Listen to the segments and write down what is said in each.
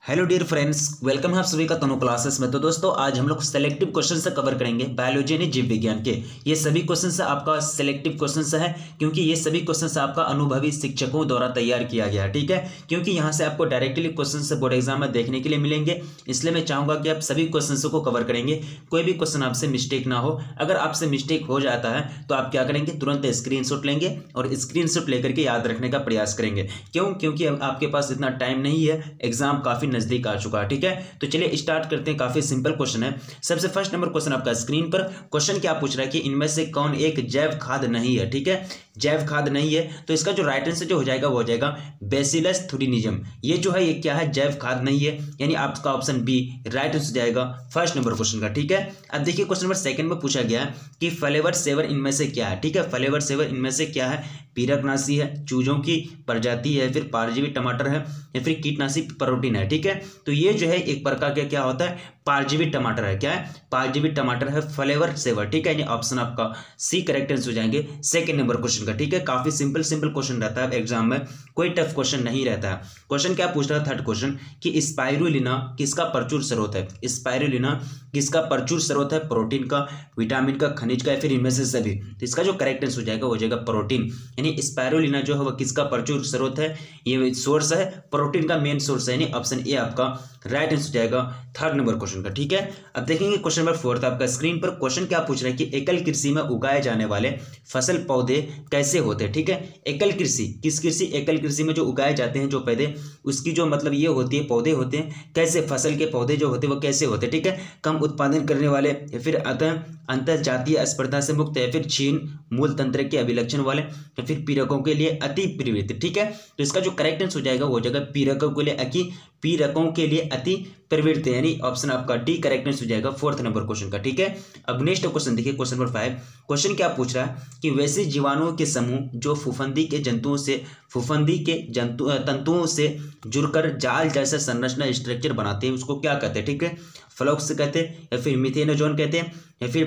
Hello dear friends, welcome है आप सभी का तनु क्लासेस में। तो दोस्तों आज हम लोग सेलेक्टिव क्वेश्चन से कवर करेंगे बायोलॉजी यानी जीव विज्ञान के। ये सभी क्वेश्चन से आपका सेलेक्टिव क्वेश्चन है, क्योंकि ये सभी क्वेश्चन से आपका अनुभवी शिक्षकों द्वारा तैयार किया गया है। ठीक है, क्योंकि यहाँ से आपको डायरेक्टली क्वेश्चन से बोर्ड एग्जाम में देखने के लिए मिलेंगे, इसलिए मैं चाहूँगा कि आप सभी क्वेश्चन को कवर करेंगे, कोई भी क्वेश्चन आपसे मिस्टेक ना हो। अगर आपसे मिस्टेक हो जाता है तो आप क्या करेंगे, तुरंत स्क्रीनशॉट लेंगे और स्क्रीनशॉट लेकर के याद रखने का प्रयास करेंगे। क्यों? क्योंकि आपके पास इतना टाइम नहीं है, एग्जाम काफी नजदीक आ चुका है। ठीक है, तो चलिए स्टार्ट करते हैं। काफी सिंपल क्वेश्चन है। सबसे फर्स्ट नंबर क्वेश्चन आपका स्क्रीन पर। क्वेश्चन क्या पूछ रहा है कि इनमें से कौन एक जैव खाद नहीं है। ठीक है, जैव खाद नहीं है, तो इसका जो राइट आंसर जो हो जाएगा वो हो जाएगा बैसिलस थुरिनिजम। ये जो है ये क्या है, जैव खाद नहीं है, यानी आपका ऑप्शन बी राइट आंसर जाएगा फर्स्ट नंबर क्वेश्चन का। ठीक है, अब देखिए क्वेश्चन नंबर सेकंड में पूछा गया है कि फ्लेवर सेवर इनमें से क्या है। ठीक है, फ्लेवर सेवर इनमें से क्या है, पीरकनाशी है, चूजों की प्रजाति है, फिर पारजीवी टमाटर है, या फिर कीटनाशी प्रोटीन है। ठीक है, तो ये जो है एक प्रकार का क्या होता है, पारजीवी टमाटर है। क्या है, पारजीवी टमाटर है, फ्लेवर सेवर। ठीक है, ये ऑप्शन आपका सी करेक्ट आंसर हो जाएंगे सेकंड नंबर क्वेश्चन का। ठीक है, काफी सिंपल क्वेश्चन रहता है एग्जाम में, कोई टफ क्वेश्चन नहीं रहता है। क्वेश्चन क्या पूछ रहा है, थर्ड क्वेश्चन कि स्पाइरुलिना किसका प्रचुर स्रोत है। स्पाइरुलिना किसका प्रचुर स्रोत है, प्रोटीन का, विटामिन का, खनिज का, या फिर इनमें से सभी। तो इसका जो करेक्ट आंसर हो जाएगा वो हो जाएगा प्रोटीन, यानी स्पाइरुलिना जो है वह किसका प्रचुर स्रोत है, ये सोर्स है प्रोटीन का, मेन सोर्स है, यानी ऑप्शन ए आपका राइट आंसर जाएगा थर्ड नंबर क्वेश्चन का। ठीक है, अब देखेंगे क्वेश्चन नंबर फोर्थ आपका स्क्रीन पर। क्वेश्चन क्या पूछ रहा है कि एकल कृषि में उगाए जाने वाले फसल पौधे कैसे होते हैं। ठीक है, एकल कृषि, किस कृषि, एकल कृषि में जो उगाए जाते हैं जो पौधे, उसकी जो मतलब ये होती है, पौधे होते हैं कैसे, फसल के पौधे जो होते हैं वो कैसे होते हैं। ठीक है, कम उत्पादन करने वाले, या फिर अंतर जातीय स्पर्धा से मुक्त, या फिर क्षीण मूल तंत्र के अभिलक्षण वाले, या फिर पीड़कों के लिए अति प्रवृत्त। ठीक है, तो इसका जो करेक्ट आंसर हो जाएगा वो हो जाएगा पीड़कों के लिए पीड़कों के लिए अति प्रवृत्त, यानी ऑप्शन आपका डी करेक्ट आंसर हो जाएगा फोर्थ नंबर क्वेश्चन का। ठीक है, अब नेक्स्ट क्वेश्चन देखिए क्वेश्चन नंबर 5। क्वेश्चन क्या पूछ रहा है कि वैसे जीवाणुओं के समूह जो फफूंदी के तंतुओं से जुड़कर जाल जैसा संरचना स्ट्रक्चर बनाते हैं उसको क्या कहते हैं। ठीक है, फ्लोक्स कहते हैं, या फिर मिथेनोजोन कहते हैं, या फिर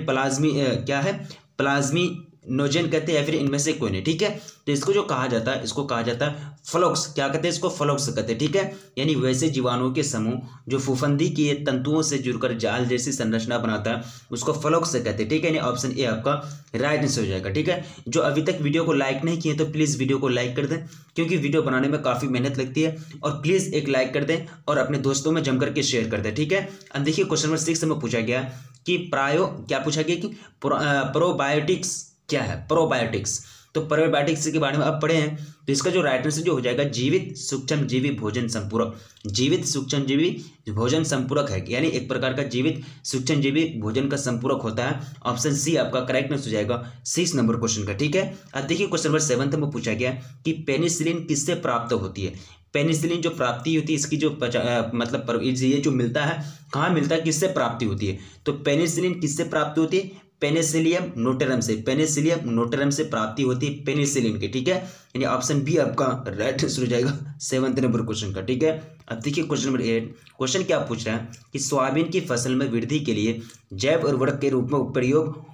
प्लाज्मिनोजेन कहते हैं, या फिर इनमें से कोई नहीं। ठीक है, तो इसको जो कहा जाता है, इसको कहा जाता है फ्लोक्स। क्या कहते हैं, इसको फ्लोक्स कहते हैं। ठीक है, यानी वैसे जीवाणुओं के समूह जो फफूंदी के तंतुओं से जुड़कर जाल जैसी संरचना बनाता है उसको फ्लोक्स कहते हैं। ठीक है, यानी ऑप्शन ए आपका राइट आंसर हो जाएगा। ठीक है, जो अभी तक वीडियो को लाइक नहीं किए तो प्लीज वीडियो को लाइक कर दें, क्योंकि वीडियो बनाने में काफी मेहनत लगती है, और प्लीज एक लाइक कर दें और अपने दोस्तों में जम करके शेयर कर दें। ठीक है, अब देखिए क्वेश्चन नंबर 6 में पूछा गया कि क्या पूछा गया कि प्रोबायोटिक्स क्या है, प्रोबायोटिक्स। तो प्रोबायोटिक्स के बारे में आप पढ़े हैं, तो इसका जो राइट आंसर जो हो जाएगा जीवित सूक्ष्मजीवी भोजन संपूरक। जीवित सूक्ष्मजीवी भोजन संपूरक है, यानी एक प्रकार का जीवित सूक्ष्मजीवी भोजन का संपूरक होता है। ऑप्शन सी आपका करेक्ट आंसर हो जाएगा 6 नंबर क्वेश्चन का। ठीक है, अब देखिए क्वेश्चन नंबर 7 में पूछा गया कि पेनिसिलिन किससे प्राप्त होती है। पेनिसिलिन जो प्राप्ति होती है, इसकी जो मतलब ये जो मिलता है, कहाँ मिलता है, किससे प्राप्ति होती है। तो पेनिसिलिन किससे प्राप्ति होती है, पेनिसिलियम नोटेरम से, पेनिसिलियम नोटेरम से प्राप्ति होती है पेनिसिलिन की। ठीक है, यानी ऑप्शन बी आपका राइट आंसर हो जाएगा 7 नंबर क्वेश्चन का। ठीक है, अब देखिए क्वेश्चन नंबर 8। क्वेश्चन क्या पूछ रहा है कि सोयाबीन की फसल में वृद्धि के लिए जैव उर्वरक के रूप में प्रयोग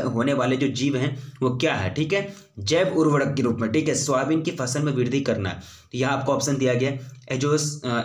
होने वाले जो जीव हैं वो क्या है। ठीक है, जैव उर्वरक के रूप में। ठीक है, सोयाबीन की फसल में वृद्धि करना है, तो यहाँ आपको ऑप्शन दिया गया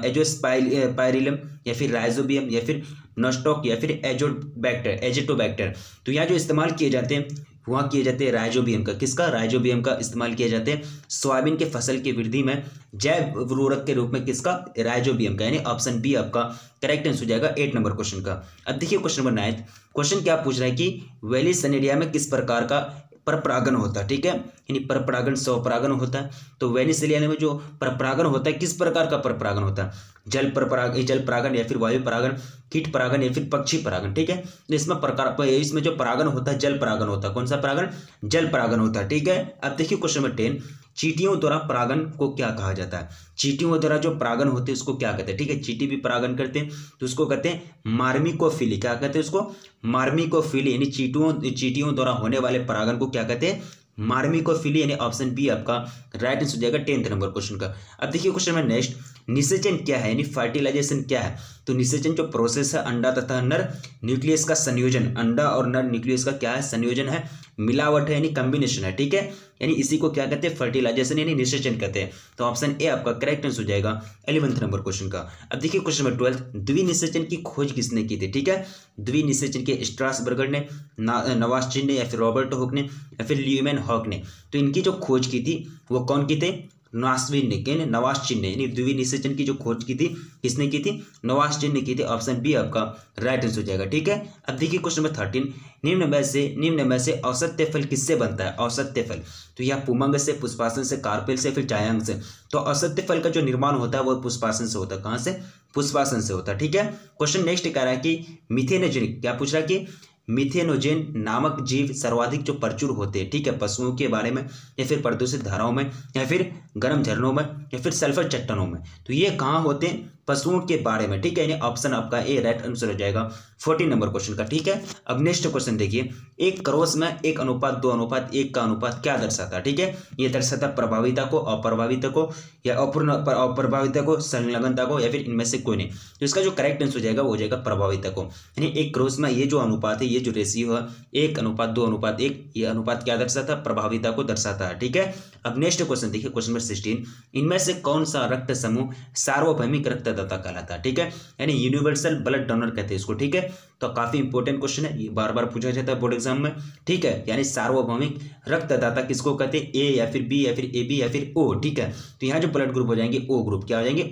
एजोस्पाइरिलम, या फिर राइजोबियम, या फिर नोस्टॉक, या फिर एजेटोबैक्टर। तो यहाँ जो इस्तेमाल किए जाते हैं वहाँ किए जाते हैं राइजोबियम का। किसका, राइजोबियम का इस्तेमाल किया जाते हैं सोयाबीन के फसल की वृद्धि में जैव उर्वरक के रूप में, किसका, राइजोबियम का, यानी ऑप्शन बी आपका करेक्ट आंसर हो जाएगा 8 नंबर क्वेश्चन का। अब देखिए क्वेश्चन नंबर 9। क्वेश्चन क्या पूछ रहा है कि वेलिसनेरिया में किस प्रकार का परपरागन होता है। ठीक है, यानी परपरागन स्वपरागन होता है। तो वेनिसिलिया में जो परपरागन होता है किस प्रकार का परपरागन होता है, जल परागन, या फिर वायु परागन, कीट परागन, या फिर पक्षी परागन। ठीक है, तो इसमें जो परागन होता है जल परागन होता है। कौन सा परागन, जल परागन होता है। ठीक है, अब देखिए क्वेश्चन नंबर 10। चींटियों द्वारा परागन को क्या कहा जाता है। चींटियों द्वारा जो परागन होते हैं उसको क्या कहते हैं। ठीक है, चींटी भी परागन करते हैं तो उसको कहते हैं मार्मिकोफिली। क्या कहते हैं उसको, मार्मिकोफिली, यानी चींटियों द्वारा होने वाले परागन को क्या कहते हैं, मार्मिकोफिली, यानी ऑप्शन बी आपका राइट आंसर हो जाएगा 10th नंबर क्वेश्चन का। अब देखिए क्वेश्चन नंबर नेक्स्ट। निषेचन क्या है यानी फर्टिलाइजेशन क्या है, तो निषेचन जो प्रोसेस है अंडा तथा नर न्यूक्लियस का संयोजन, अंडा और नर न्यूक्लियस का क्या है संयोजन है, मिलावट है यानी कॉम्बिनेशन है, ठीक है, यानी इसी को क्या कहते हैं फर्टिलाइजेशन यानी निषेचन कहते हैं। तो ऑप्शन ए आपका करेक्ट आंसर हो जाएगा 11वें नंबर क्वेश्चन का। अब देखिए क्वेश्चन नंबर 12, द्विनिषेचन की खोज किसने की थी, ठीक है, द्विनिषेचन के स्ट्रासबर्गर ने, नवास्चिन ने, या फिर रॉबर्ट हुक ने, या फिर ल्यूमन हॉक ने। तो इनकी जो खोज की थी वो कौन की थे, नास्विन ने, नवास्चिन ने, यानी द्विनिषेचन की जो खोज की थी किसने की थी, नवास्चिन ने की थी। ऑप्शन बी आपका राइट आंसर हो जाएगा, ठीक है। अब देखिए क्वेश्चन नंबर 13, निम्न में से औसत्य फल किससे बनता है, औसत्य फल, तो यह पुमंग से, पुष्पासन से, कार्पेल से, फिर चायांग से। तो औसत्य फल का जो निर्माण होता है वो पुष्पासन से होता है, कहाँ से, पुष्पासन से होता है, ठीक है। क्वेश्चन नेक्स्ट कह रहा है कि मिथेनोजेनिक, क्या पूछ रहा है कि मिथेनोजेन नामक जीव सर्वाधिक जो प्रचुर होते हैं, ठीक है, पशुओं के बारे में, या फिर प्रदूषित धाराओं में, या फिर गर्म झरनों में, या फिर सल्फर चट्टानों में। तो ये कहाँ होते हैं, पशुओं के बारे में, ठीक है, यानी ऑप्शन आपका ए राइट आंसर हो जाएगा 14 नंबर क्वेश्चन का, ठीक है। अब नेक्स्ट क्वेश्चन देखिए, एक क्रॉस में 1:2:1 का अनुपात क्या दर्शाता है, ठीक है, ये दर्शाता प्रभाविता को, अप्रभाविता को, या अप्रभाविता को, संलग्नता को, या फिर इनमें से कोई नहीं। तो इसका जो करेक्ट आंसर हो जाएगा वो हो जाएगा प्रभाविता को, यानी एक क्रॉस में ये जो अनुपात है, ये जो रेशियो है 1:2:1, ये अनुपात क्या दर्शाता है, प्रभाविता को दर्शाता है, ठीक है। अब नेक्स्ट क्वेश्चन देखिए क्वेश्चन नंबर 16, इनमें से कौन सा रक्त समूह सार्वभौमिक रक्तदाता कहलाता है, ठीक है, यानी यूनिवर्सल ब्लड डोनर कहते हैं इसको, ठीक है। तो काफी इंपॉर्टेंट क्वेश्चन है, ये बार बार पूछा जाता है बोर्ड एग्जाम में, ठीक है, यानी सार्वभौमिक रक्तदाता किसको कहते हैं, ए या फिर बी या फिर ए बी या फिर ओ, ठीक है। तो यहाँ जो ब्लड ग्रुप हो जाएंगे ओ ग्रुप, क्या हो जाएंगे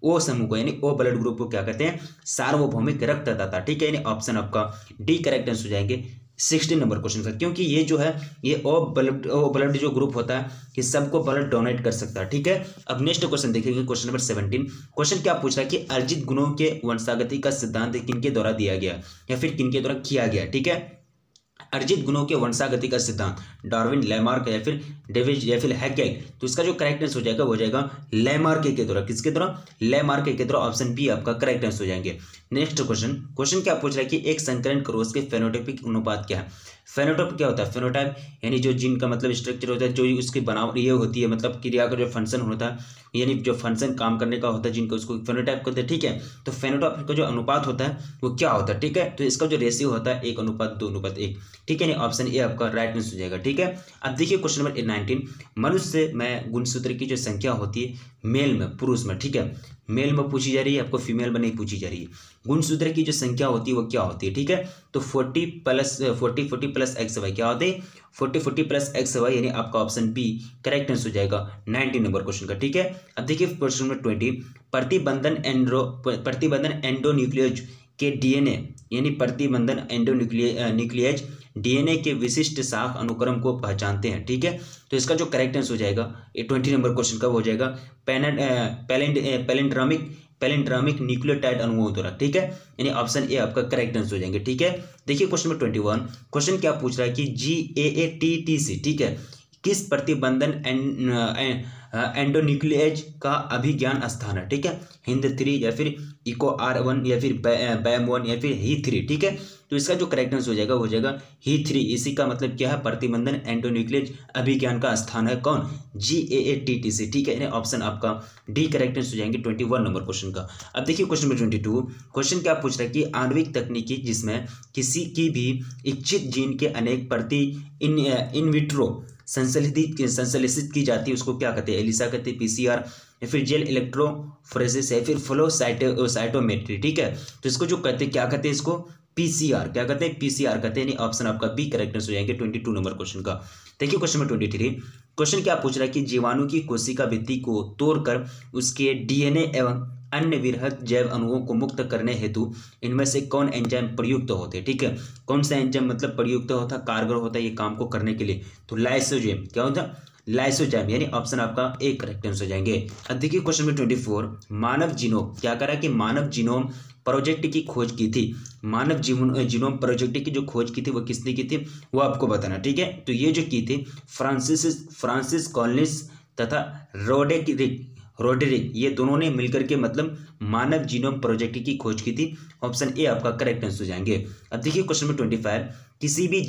ओ समूह को, यानी ओ ब्लड ग्रुप को क्या कहते हैं, सार्वभौमिक रक्तदाता, ठीक है, यानी ऑप्शन आपका डी करेक्ट आंसर हो जाएंगे 16 नंबर क्वेश्चन का, क्योंकि ये जो है ये ओ ब्लड जो ग्रुप होता है कि सबको ब्लड डोनेट कर सकता है, ठीक है। अब नेक्स्ट क्वेश्चन देखेंगे क्वेश्चन नंबर 17, क्वेश्चन क्या पूछ रहा है कि अर्जित गुणों के वंशागति का सिद्धांत किनके द्वारा दिया गया या फिर किनके द्वारा किया गया, ठीक है। अर्जित गुणों के वंशागति का सिद्धांत डार्विन, लैमार्क, या फिर डेविड, या फिर हैकेल। तो इसका जो करेक्ट आंसर हो जाएगा वो हो जाएगा लैमार्क के द्वारा, किसके द्वारा, लैमार्क के द्वारा, ऑप्शन बी आपका करेक्ट आंसर हो जाएंगे। नेक्स्ट क्वेश्चन क्या पूछ रहा है कि एक संकरण क्रॉस के फेनोटाइपिक अनुपात क्या है। फेनोटाइप क्या होता है, फेनोटाइप यानी जो जीन का मतलब स्ट्रक्चर होता है, जो उसकी बनावट ये होती है, मतलब क्रिया का जो फंक्शन होता है, यानी जो फंक्शन काम करने का होता है जिनका, उसको फेनोटाइप कहते हैं, ठीक है। तो फेनोटाइप का जो अनुपात होता है वो क्या होता है, ठीक है, तो इसका जो रेशियो होता है 1:2:1, ठीक है, ऑप्शन ए आपका राइट आंसर हो जाएगा, ठीक है। अब देखिए क्वेश्चन नंबर 19, मनुष्य में गुणसूत्र की जो संख्या होती है मेल में, पुरुष में, ठीक है, मेल में पूछी जा रही है, आपको फीमेल में नहीं पूछी जा रही है। गुणसूत्र की जो संख्या होती है वो क्या होती है, ठीक है, तो 40 + XY क्या होते हैं, 40 + XY, यानी आपका ऑप्शन बी करेक्ट आंसर हो जाएगा 19 नंबर क्वेश्चन का, ठीक है। अब देखिए क्वेश्चन नंबर 20, प्रतिबंधन एंडोन्यूक्लियज के डीएनए, यानी प्रतिबंधन एंडोन्यूक्लियज डीएनए के विशिष्ट शाख अनुक्रम को पहचानते हैं, ठीक है। तो इसका जो करेक्ट आंसर हो जाएगा ये 20 नंबर क्वेश्चन का हो जाएगा पैलिंड्रोमिक न्यूक्लियोटाइड अणुओं द्वारा, ठीक है, यानी ऑप्शन ए आपका करेक्ट आंसर हो जाएंगे, ठीक है। देखिए क्वेश्चन नंबर 21, क्वेश्चन क्या पूछ रहा है कि GAATTC, ठीक है, किस प्रतिबंधन एंडोन्यूक्लियज का अभिज्ञान स्थान है, ठीक है, HIND3 या फिर EcoR1 या फिर BAM1 या फिर HE3, ठीक है। तो इसका जो करेक्ट आंसर हो जाएगा HE3, इसी का मतलब क्या है, प्रतिबंधन एंडोन्यूक्लियज अभिज्ञान का स्थान है कौन, GAATTC, ठीक है, यानी ऑप्शन आपका डी करेक्ट आंसर हो जाएंगे 21 नंबर क्वेश्चन का। अब देखिए क्वेश्चन नंबर 22, क्वेश्चन क्या पूछ रहा है कि आणविक तकनीकी जिसमें किसी की भी इच्छित जीन के अनेक प्रति इन विट्रो संश्लेषित की जाती है उसको क्या कहते हैं, एलिसा कहते हैं, PCR, या फिर जेल इलेक्ट्रोफोरेसिस, या फिर फ्लो साइटोमेट्री, ठीक है। तो इसको जो कहते हैं क्या कहते हैं, इसको PCR, क्या कहते हैं, PCR कहते हैं, ऑप्शन आपका बी करेक्ट आंसर हो जाएंगे 22 नंबर क्वेश्चन का। देखिए क्वेश्चन नंबर 23, क्वेश्चन क्या पूछ रहा है कि जीवाणु की कोशिका भित्ति को तोड़कर उसके DNA एवं अन्य विरहत जैव अणुओं को मुक्त करने हेतु इनमें से कौन एंजाइम प्रयुक्त होते हैं, ठीक है, कौन सा एंजाइम मतलब प्रयुक्त होता है, कारगर होता है ये काम को करने के लिए, तो लाइसोजाइम, क्या होता है, लाइसोजाइम, यानी ऑप्शन आपका ए करेक्ट आंसर हो जाएंगे। अब देखिए क्वेश्चन नंबर 24, मानव जीनोम, क्या करा कि मानव जीनोम प्रोजेक्ट की खोज की थी, मानव जीनोम प्रोजेक्ट की जो खोज की थी वो किसने की थी वो आपको बताना, ठीक है। तो ये जो की थी फ्रांसिस कॉलिन्स तथा रोडेरिक, ये दोनों ने मिलकर के मतलब मानव जीनोम प्रोजेक्ट की खोज की थी, ऑप्शन ए आपका करेक्ट आंसर हो जाएंगे। अब देखिए क्वेश्चन नंबर 25, किसी भी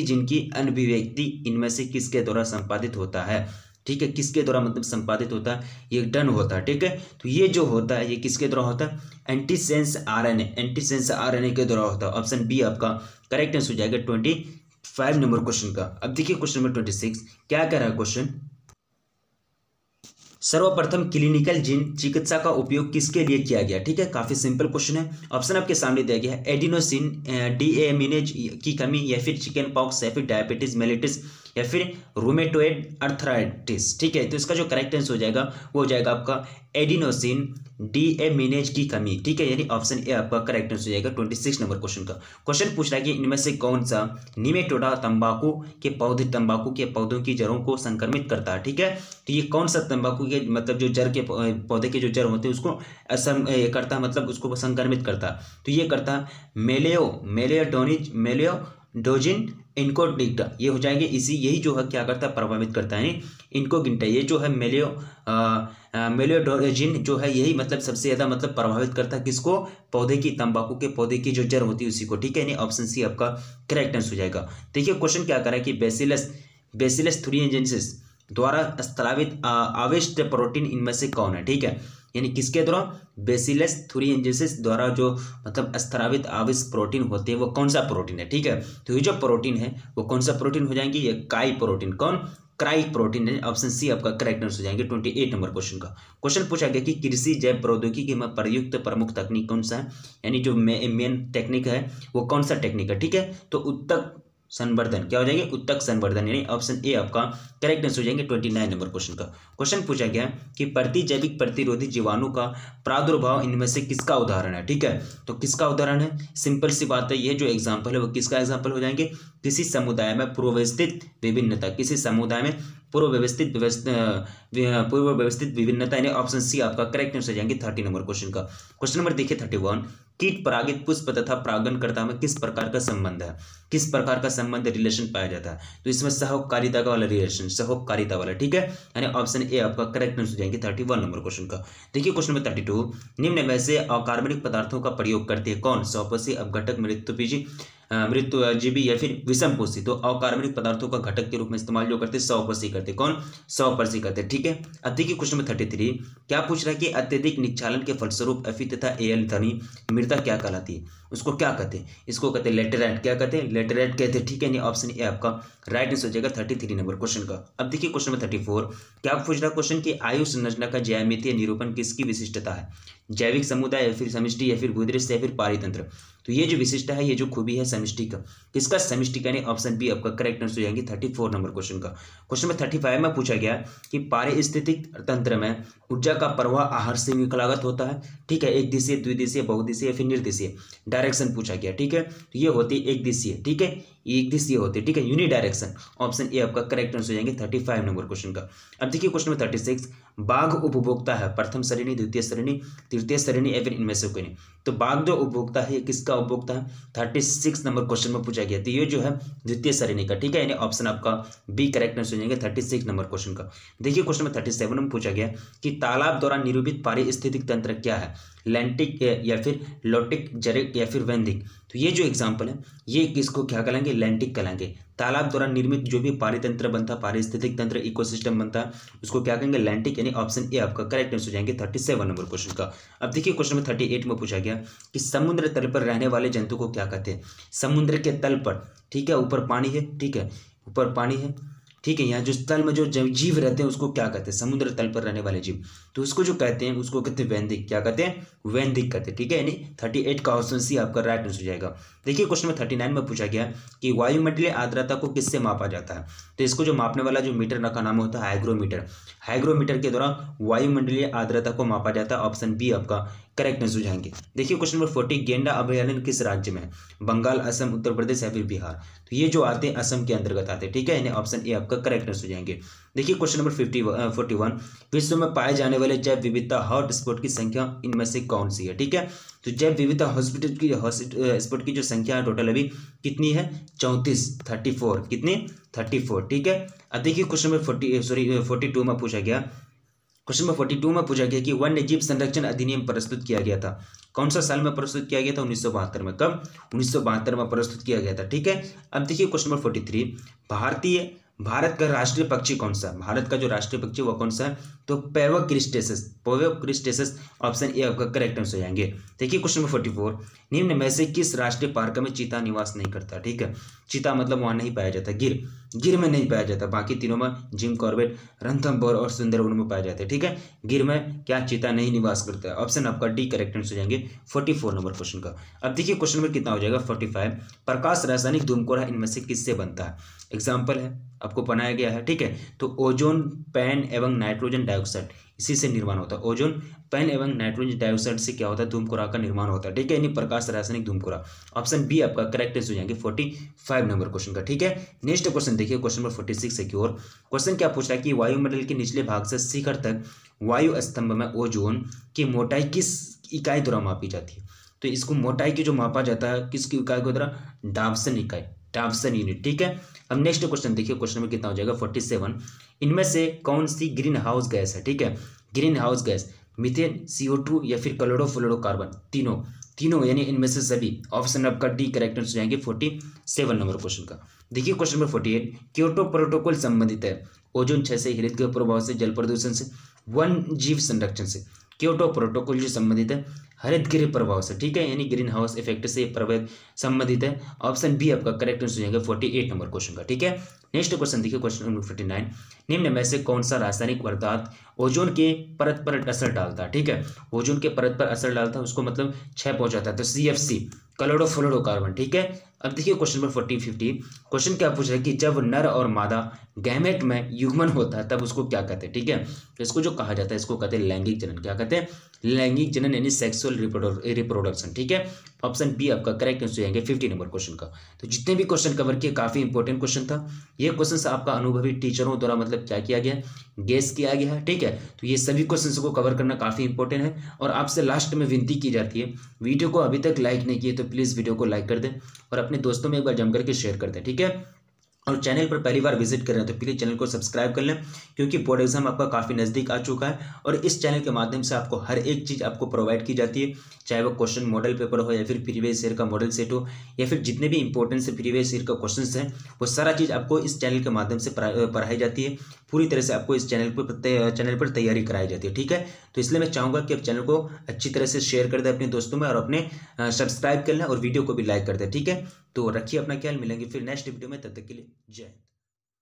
जीन की अभिव्यक्ति इनमें से किसके द्वारा संपादित होता है, ठीक है, किसके द्वारा मतलब संपादित होता है, ये डन होता है। ठीक है, तो ये जो होता है ये किसके द्वारा होता है, एंटीसेंस आरएनए के द्वारा होता है। ऑप्शन बी आपका करेक्ट आंसर हो जाएगा 25 नंबर क्वेश्चन का। अब देखिए क्वेश्चन नंबर 26 क्या कह रहा है क्वेश्चन, सर्वप्रथम क्लिनिकल जीन चिकित्सा का उपयोग किसके लिए किया गया। ठीक है, काफी सिंपल क्वेश्चन है। ऑप्शन आपके सामने दिया गया है, एडिनोसिन डीएमिनेज की कमी, या फिर चिकन पॉक्स, या फिर डायबिटीज मेलिटस, या फिर रूमेटोइड अर्थराइटिस। ठीक है, तो इसका जो करेक्ट आंसर हो जाएगा वो हो जाएगा आपका एडिनोसिन डीएमिनेज की कमी। ठीक है, यानी ऑप्शन ए आपका करेक्ट आंसर हो जाएगा 26 नंबर क्वेश्चन का। क्वेश्चन पूछ रहा है कि इनमें से कौन सा निमेटोडा तंबाकू के पौधों की जड़ों को संक्रमित करता है। ठीक है, तो ये कौन सा तंबाकू के मतलब जो जड़ के पौधे के जो जड़ होते हैं उसको करता है, मतलब उसको संक्रमित करता है। तो ये करता है मेलियोडोजिन इनकोगिटा, ये हो जाएंगे इसी, यही जो है क्या करता है, प्रभावित करता है इनकोगिटा। ये जो है मेलियोडोजिन जो है यही मतलब सबसे ज्यादा मतलब प्रभावित करता है किसको, पौधे की, तंबाकू के पौधे की जो जड़ होती है उसी को। ठीक है, यानी ऑप्शन सी आपका करेक्ट आंसर हो जाएगा। देखिए क्वेश्चन क्या कर रहा है कि बेसिलस थुरिनजेंसिस द्वारा स्रावित आविष्ट प्रोटीन इनमें से कौन है। ठीक है, यानी किसके द्वारा, बेसिलस थुरिनजेंसिस द्वारा जो मतलब स्रावित आविष्ट प्रोटीन होते हैं वो कौन सा प्रोटीन है। ठीक है, तो ये जो प्रोटीन है वो कौन सा प्रोटीन हो जाएंगे, ये काई प्रोटीन। कौन, क्राई प्रोटीन है। ऑप्शन सी आपका करेक्ट आंसर हो जाएंगे 28 नंबर क्वेश्चन का। क्वेश्चन पूछा गया कि कृषि जैव प्रौद्योगिकी में प्रयुक्त प्रमुख तकनीक कौन सा है, यानी जो मेन टेक्निक है वो कौन सा टेक्निक है। ठीक है, तो उत्तक संवर्धन, क्या हो जाएंगे, उत्तक संवर्धन, यानी ऑप्शन ए आपका करेक्ट आंसर हो जाएंगे 29 नंबर क्वेश्चन का। क्वेश्चन पूछा गया कि प्रतिजैविक प्रतिरोधी जीवाणु का प्रादुर्भाव इनमें से किसका उदाहरण है। ठीक है, तो किसका उदाहरण है, सिंपल सी बात है, ये जो एग्जाम्पल है वो किसका एग्जाम्पल हो जाएंगे, किसी समुदाय में पूर्वव्यवस्थित विभिन्नता, किसी समुदाय में पूर्व व्यवस्थित विभिन्नता, यानी ऑप्शन सी आपका करेक्ट आंसर हो जाएंगे 30 नंबर क्वेश्चन का। क्वेश्चन नंबर देखिए 31, कीट परागित पुष्प तथा परागणकर्ता में किस प्रकार का संबंध है, किस प्रकार का संबंध रिलेशन पाया जाता है। तो इसमें सहकारिता का वाला रिलेशन, सहकारिता वाला। ठीक है, यानी ऑप्शन ए आपका करेक्ट आंसर हो जाएंगे 31 नंबर क्वेश्चन का। देखिए क्वेश्चन नंबर 32, निम्न में से अकार्बनिक पदार्थों का प्रयोग करते हैं कौन, स्वपसी, अपघटक, मृत्युजीवी या फिर विषमपोषी। तो अकार्बनिक पदार्थों का घटक के रूप में इस्तेमाल जो करते हैं स्वपसी करते, कौन, स्वपसी करते। ठीक है, अब देखिए क्वेश्चन नंबर 33 क्या पूछ रहा है कि अत्यधिक निक्षालन के फलस्वरूप एफी तथा एल ध्वनि मृदा क्या कहलाती है, उसको क्या कहते हैं, इसको कहते हैं लेटेराइट। क्या कहते हैं, लेटेराइट कहते हैं। ठीक है, ऑप्शन ए आपका राइट आंसर हो जाएगा 33 नंबर क्वेश्चन का। अब देखिए क्वेश्चन नंबर 34 क्या पूछ रहा है क्वेश्चन की आयु संरचना का ज्यामितीय निरूपण किसकी विशिष्टता है, जैविक समुदाय या फिर समष्टि या फिर भूदृश्य या फिर पारितंत्र। तो ये जो विशिष्टता है, ये जो खूबी है समष्टि का, किसका, समष्टि का, यानी ऑप्शन बी आपका करेक्ट आंसर हो जाएंगे 34 नंबर क्वेश्चन का। क्वेश्चन नंबर 35 में पूछा गया कि पारिस्थितिक तंत्र में ऊर्जा का प्रवाह आहार से निकलागत होता है। ठीक है, एक दिशीय, द्विदिशीय, बहुदिशीय या फिर निर्दिशीय डायरेक्शन पूछा गया। ठीक है, तो ये होती है एक दिशीय। ठीक है, एक दिशीय होती है। ठीक है, यूनि डायरेक्शन, ऑप्शन ए आपका करेक्ट आंसर हो जाएंगे 35 नंबर क्वेश्चन का। अब देखिए क्वेश्चन नंबर 36, बाघ उपभोक्ता है प्रथम श्रेणी, द्वितीय श्रेणी, तृतीय श्रेणी या फिर इनमें से कोई नहीं। तो बाघ जो उपभोक्ता है किसका उपभोक्ता है, 36 नंबर क्वेश्चन में पूछा गया। तो ये जो है द्वितीय श्रेणी का। ठीक है, यानी ऑप्शन आपका बी करेक्ट आंसर हो जाएंगे 36 नंबर क्वेश्चन का। देखिए क्वेश्चन नंबर 37 में पूछा गया कि तालाब द्वारा निरूपित पारिस्थितिक तंत्र क्या है, लैंटिक या फिर लोटिक, जरिक या फिर वैंदिक। तो ये जो एग्जाम्पल है ये किसको क्या कहलाएंगे, लैंटिक कहलाएंगे। तालाब द्वारा निर्मित जो भी पारितंत्र बनता है, पारिस्थितिक तंत्र, इकोसिस्टम बनता है, उसको क्या कहेंगे, लैंटिक, यानी ऑप्शन ए आपका करेक्ट आंसर हो जाएंगे 37 नंबर क्वेश्चन का। अब देखिए क्वेश्चन नंबर 38 में पूछा गया कि समुद्र तल पर रहने वाले जंतु को क्या कहते हैं, समुद्र के तल पर। ठीक है, ऊपर पानी है। ठीक है, ऊपर पानी है। ठीक है, यहाँ जो तल में जो जीव रहते हैं उसको क्या कहते हैं, समुद्र तल पर रहने वाले जीव। तो उसको जो कहते हैं उसको कहते हैं वैंदिक। क्या कहते हैं, वैंदिक कहते हैं। ठीक है, यानी 38 का ऑप्शन सी आपका राइट आंसर हो जाएगा। देखिए क्वेश्चन नंबर 39 में पूछा गया कि वायुमंडलीय आर्द्रता को किससे मापा जाता है। तो इसको जो मापने वाला जो मीटर का नाम होता है हाइग्रोमीटर। हाइग्रोमीटर के द्वारा वायुमंडलीय आर्द्रता को मापा जाता है। ऑप्शन बी आपका करेक्ट आंसर हो जाएंगे। देखिए क्वेश्चन नंबर 40, गेंडा अभयारण्य किस राज्य में है, बंगाल, असम, उत्तर प्रदेश या फिर बिहार। तो ये जो आते हैं असम के अंतर्गत आते हैं। ठीक है, यानी ऑप्शन ए आपका करेक्ट आंसर हो जाएंगे। देखिए क्वेश्चन नंबर 41, विश्व में पाए जाने वाले जैव विविधता हॉटस्पॉट की संख्या इनमें से कौन सी है। ठीक है, तो जैव विविधता हॉटस्पॉट की जो संख्या है टोटल अभी कितनी है, 34 कितनी, 34। ठीक है, अब देखिए क्वेश्चन नंबर 42 में पूछा गया, क्वेश्चन नंबर 42 में पूछा गया कि वन्य जीव संरक्षण अधिनियम प्रस्तुत किया गया था, कौन सा साल में प्रस्तुत किया गया था, 1972 में। कब, 1972 में प्रस्तुत किया गया था। ठीक है, अब देखिए क्वेश्चन नंबर 43, भारत का राष्ट्रीय पक्षी कौन सा है? भारत का जो राष्ट्रीय पक्षी वो कौन सा है? तो पेवक क्रिस्टेसस, पेवक क्रिस्टेसस, ऑप्शन ए आपका करेक्ट आंसर हो जाएंगे। देखिए क्वेश्चन नंबर 44, निम्न में से किस राष्ट्रीय पार्क में चीता निवास नहीं करता? ठीक है, चीता मतलब वहां नहीं पाया जाता, गिर में नहीं पाया जाता, बाकी तीनों में जिम कॉर्बेट, रणथंभौर और सुंदरवन में पाया जाता है। ठीक है, गिर में क्या चीता नहीं निवास करता है? ऑप्शन आपका डी करेक्ट आंसर हो जाएंगे 44 नंबर क्वेश्चन का। अब देखिए क्वेश्चन नंबर कितना हो जाएगा 45, प्रकाश रासायनिक धूमकोरा इनमें से किससे बनता है? एग्जाम्पल है, आपको बनाया गया है। ठीक है, तो ओजोन, पैन एवं नाइट्रोजन डाइऑक्साइड, इसी से निर्माण होता है। ओजोन, पैन एवं नाइट्रोजन डाइऑक्साइड से क्या होता है? धूमकोरा का निर्माण होता है। ठीक है, यानी प्रकाश रासायनिक धूमकोरा, ऑप्शन बी आपका करेक्ट आंसर हो जाएंगे 45 नंबर क्वेश्चन का। ठीक है, नेक्स्ट क्वेश्चन देखिए क्वेश्चन नंबर 46 की ओर। क्वेश्चन क्या पूछ रहा है कि वायुमंडल के निचले भाग से शिखर तक वायु स्तंभ में ओजोन की मोटाई किस इकाई द्वारा मापी जाती है? तो इसको मोटाई की जो मापा जाता है किसकी इकाई के द्वारा? डाल्टन इकाई, डाल्टन यूनिट। ठीक है, अब नेक्स्ट क्वेश्चन देखिए क्वेश्चन में कितना हो जाएगा 47, इनमें से कौन सी ग्रीन हाउस गैस है? ठीक है, green house gas methane, CO2 या फिर क्लोरोफ्लोरोकार्बन, तीनों यानी इनमें से सभी, ऑप्शन आपका डी करेक्ट आंसर हो जाएंगे 47 नंबर क्वेश्चन का। देखिए क्वेश्चन नंबर 48, क्योटो प्रोटोकॉल संबंधित है ओजोन क्षय से, हरितगृह प्रभाव से, जल प्रदूषण से, वन जीव संरक्षण से। क्योटो प्रोटोकॉल जो संबंधित है हरितगृह प्रभाव से। ठीक है, यानी ग्रीन हाउस इफेक्ट से प्रभावित संबंधित है, ऑप्शन बी आपका करेक्ट आंसर हो जाएगा 48 नंबर क्वेश्चन का। ठीक है, नेक्स्ट क्वेश्चन देखिए क्वेश्चन नंबर 49, निम्न में से कौन सा रासायनिक पदार्थ ओजोन के परत पर असर डालता है? ठीक है, ओजोन के परत पर असर डालता है, उसको मतलब क्षय पहुंचाता है, तो CFC, क्लोरोफ्लोरोकार्बन। ठीक है, अब देखिए क्वेश्चन नंबर 50 क्वेश्चन क्या पूछ रहा है कि जब नर और मादा गैमेट में युग्मन होता है तब उसको क्या कहते हैं? ठीक है, तो इसको जो कहा जाता है इसको कहते हैं लैंगिक जनन। क्या कहते हैं? लैंगिक जनन यानी सेक्सुअल रिप्रोडक्शन। ठीक है, ऑप्शन बी आपका करेक्ट आंसर आएंगे 50 नंबर क्वेश्चन का। तो जितने भी क्वेश्चन कवर किए काफी इंपॉर्टेंट क्वेश्चन था। ये क्वेश्चन आपका अनुभवी टीचरों द्वारा मतलब क्या किया गया, गेस किया गया है। ठीक है, तो ये सभी क्वेश्चन को कवर करना काफी इंपॉर्टेंट है और आपसे लास्ट में विनती की जाती है, वीडियो को अभी तक लाइक नहीं किए तो प्लीज वीडियो को लाइक कर दें और अपने दोस्तों में एक बार जम करके शेयर कर दें। ठीक है, और चैनल पर पहली बार विजिट कर रहे हैं तो प्लीज़ चैनल को सब्सक्राइब कर लें, क्योंकि बोर्ड एग्जाम आपका काफ़ी नज़दीक आ चुका है और इस चैनल के माध्यम से आपको हर एक चीज़ आपको प्रोवाइड की जाती है, चाहे वो क्वेश्चन मॉडल पेपर हो या फिर प्रीवियस ईयर का मॉडल सेट हो या फिर जितने भी इंपॉर्टेंट से प्रीवियस ईयर का क्वेश्चन हैं वो सारा चीज़ आपको इस चैनल के माध्यम से पढ़ाई जाती है। पूरी तरह से आपको इस चैनल पर तैयारी कराई जाती है। ठीक है, तो इसलिए मैं चाहूँगा कि आप चैनल को अच्छी तरह से शेयर कर दें अपने दोस्तों में और अपने सब्सक्राइब कर लें और वीडियो को भी लाइक कर दें। ठीक है, तो रखिए अपना ख्याल, मिलेंगे फिर नेक्स्ट वीडियो में, तब तक के लिए जय।